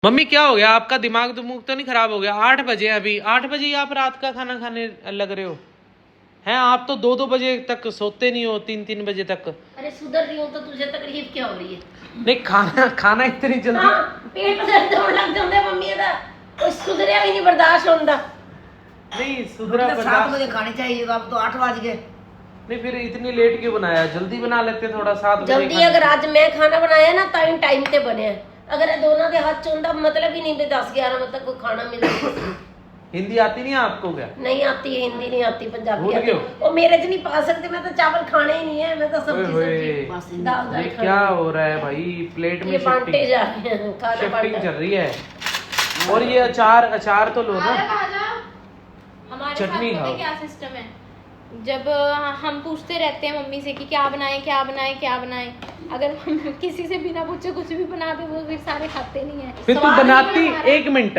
Mummy क्या हो गया, आपका दिमाग दुमुग तो नहीं खराब हो गया? 8 बजे अभी, 8 बजे ही आप रात का खाना खाने लग रहे हो हैं? आप तो 2-2 बजे तक सोते नहीं हो, 3-3 बजे तक। अरे सुधर रही हो तो तुझे तकलीफ क्या हो रही है? नहीं खाना खाना इतनी जल्दी पेट दर्द होने लग जाता मम्मी दा, कोई सुधरिया भी नहीं बर्दाश्त होता। नहीं सुधरा, 7 बजे खानी चाहिए, तो अब तो 8 बज गए। नहीं फिर इतनी लेट क्यों बनाया? जल्दी बना लेते थोड़ा, 7 बजे जल्दी अगर आज मैं खाना बनाया ना टाइम टाइम ते बने, अगर दोनों के हाथ चुंदा मतलब ही नहीं भी 10-11 बजे तक कोई खाना मिले। हिंदी आती नहीं है आपको क्या? नहीं आती, हिंदी नहीं आती, पंजाबी भूल आती। गए हो? वो मेरे ज नहीं पा सकते, मैं तो चावल खाने ही नहीं है, मैं तो सब्जी दाल ये क्या हो रहा है भाई? प्लेट में ये बांटे जा रहे हैं, खाना शिफ्टिंग बांटा चल रही है। और ये अचार तो लो ना, हमारे चटनी साथ पता खाओ। है क्या सिस्टम है, जब हम पूछते रहते हैं मम्मी से कि क्या बनाएं क्या बनाएं क्या बनाएं, अगर हम किसी से बिना पूछे कुछ भी बना दे वो फिर सारे खाते नहीं है। फिर तू स्वाद बनाती नहीं बना रहा। 1 मिनट,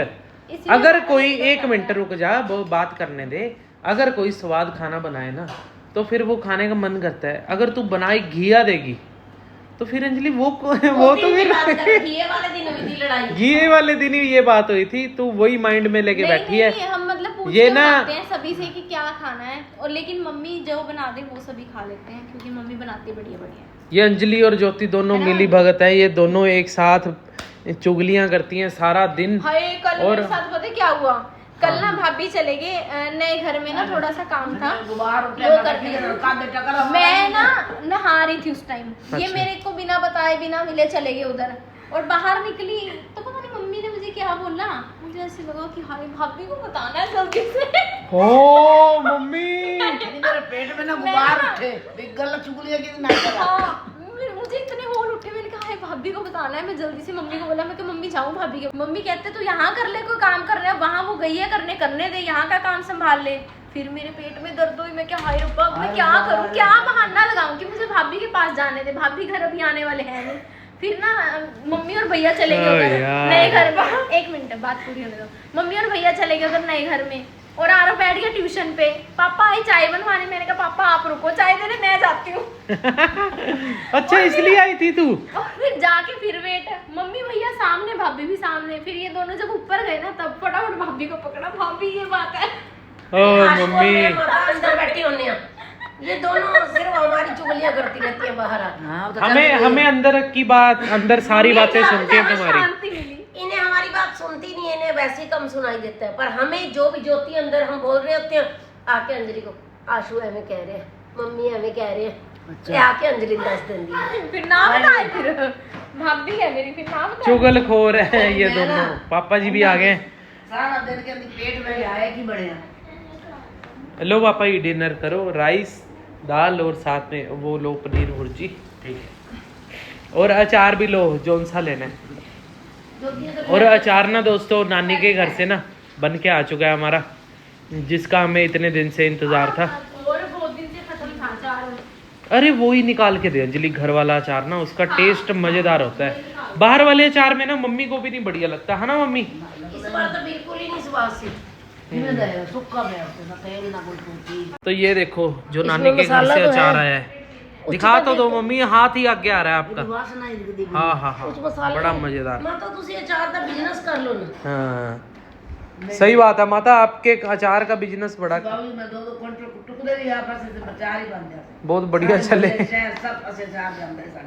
इसलिए अगर खाना कोई नहीं 1 मिनट रुक जा, वो बात करने दे। अगर कोई स्वाद खाना बनाए ना तो फिर वो खाने का मन करता है। अगर तू बनाई घिया देगी तो फिर अंजलि वो तो फिर घिये वाले दिन हुई थी लड़ाई। घिए वाले दिन ही ये बात हुई थी, तू वही माइंड में लेके नहीं, बैठी है। नहीं, हम मतलब पूछ ये के ना बनाते हैं सभी से कि क्या खाना है, और लेकिन मम्मी जो बना दे वो सभी खा लेते हैं क्योंकि मम्मी बनाती बढ़िया बढ़िया। ये अंजलि और ज्योति दोनों मिली भगत है, ये दोनों एक साथ चुगलियां करती हैं सारा दिन। हाय कल और मेरे साथ पता है क्या हुआ? कल ना भाभी चले गए नए घर में ना, थोड़ा सा काम था वो करने। मैं ना नहा रही थी उस टाइम, ये अच्छा। मेरे को बिना बताए बिना मिले चले गए उधर, और बाहर निकली तो पता नहीं मम्मी ने मुझे क्या बोला, मुझे ऐसे लगा कि हाय भाभी को बताना है जल्दी से। ओ मम्मी मेरे पेट में ना गुबार उठे, गलत चुगलियां की नहीं करा। हाँ, मुझे इतने होल उठे, मैंने कहा हाय भाभी को बताना है। मैं जल्दी से मम्मी को बोला, मैं कि मम्मी जाऊँ भाभी के। मम्मी कहते तू यहाँ कर ले, कोई काम कर रहे, वहाँ वो गई है करने दे, यहाँ का काम संभाल ले। फिर मेरे पेट में दर्द हुई, मैं क्या हाय रब्बा मैं क्या करूँ, क्या बहाना लगाऊं कि मुझे भाभी के पास जाने दे, भाभी घर अभी आने वाले हैं नहीं। फिर ना मम्मी और भैया चले गए उधर नए घर में। 1 मिनट बात पूरी होने दो। मम्मी और भैया चले गए उधर नए घर में, और आरव बैठ गया ट्यूशन पे। पापा आई चाय बनवाने, मैंने कहा पापा आप रुको चाय देने, मैं जाती हूँ। अच्छा इसलिए आई थी तू? और फिर जाके फिर वेट, मम्मी भैया सामने, भाभी भी सामने। फिर ये दोनों जब ऊपर गए ना तब फटाफट भाभी को पकड़ा, भाभी ये बात है। ओ मम्मी अंदर बैठी होने, ये दोनों सिर्फ हमारी चुगलियां करती रहती है बाहर आके। हमें अंदर की बात, अंदर सारी बातें सुनती है तुम्हारी। शांति मिली। इन्हें हमारी बात सुनती नहीं है, इन्हें वैसे ही कम सुनाई देता है, पर हमें जो भी ज्योति अंदर हम बोल रहे होते हैं आके अंजलि को, आशु एवं कह रहे हैं, मम्मी एवं कह रहे हैं, ये आके अंजलि दस देंगी। फिर ना बताए, फिर भाभी है मेरी, फिर ना बताए। चुगलखोर है ये दोनों। पापा जी भी आ गए। सारा दिन के पेट में आया कि बढ़िया। लो पापा ये डिनर करो, राइस दाल और साथ में वो लो पनीर भुर्जी, ठीक है, और अचार भी लो जोन सा लेना है। और अचार ना दोस्तों नानी के घर से ना बन के आ चुका है हमारा, जिसका हमें इतने दिन से इंतजार था। और बहुत दिन से खत्म था अचार। अरे वो ही निकाल के दे अंजलि, घर वाला अचार ना उसका टेस्ट मजेदार होता है। बाहर वाले अचार में ना मम्मी को भी नहीं बढ़िया लगता है ना मम्मी? इस बार तो बिल्कुल ही नहीं सुवासी। सुक्का में ना तेल ना कोई। तो ये देखो जो नानी के घर से अचार आया है, दिखा तो दो मम्मी, हाथ ही आगे आ रहा है आपका। वासना ही दिखदी। हाँ हाँ हाँ उस मसाले बड़ा मजेदार। माता तुसी अचार का बिजनेस कर लो ना। हाँ सही बात है माता, आपके अचार का बिजनेस बड़ा बाबू मैं 2-2 क्विंटल टुकड़े भी आपस से 4 ही बन जाते। बहुत बढ़िया चले। सब असे 4 जाते हैं।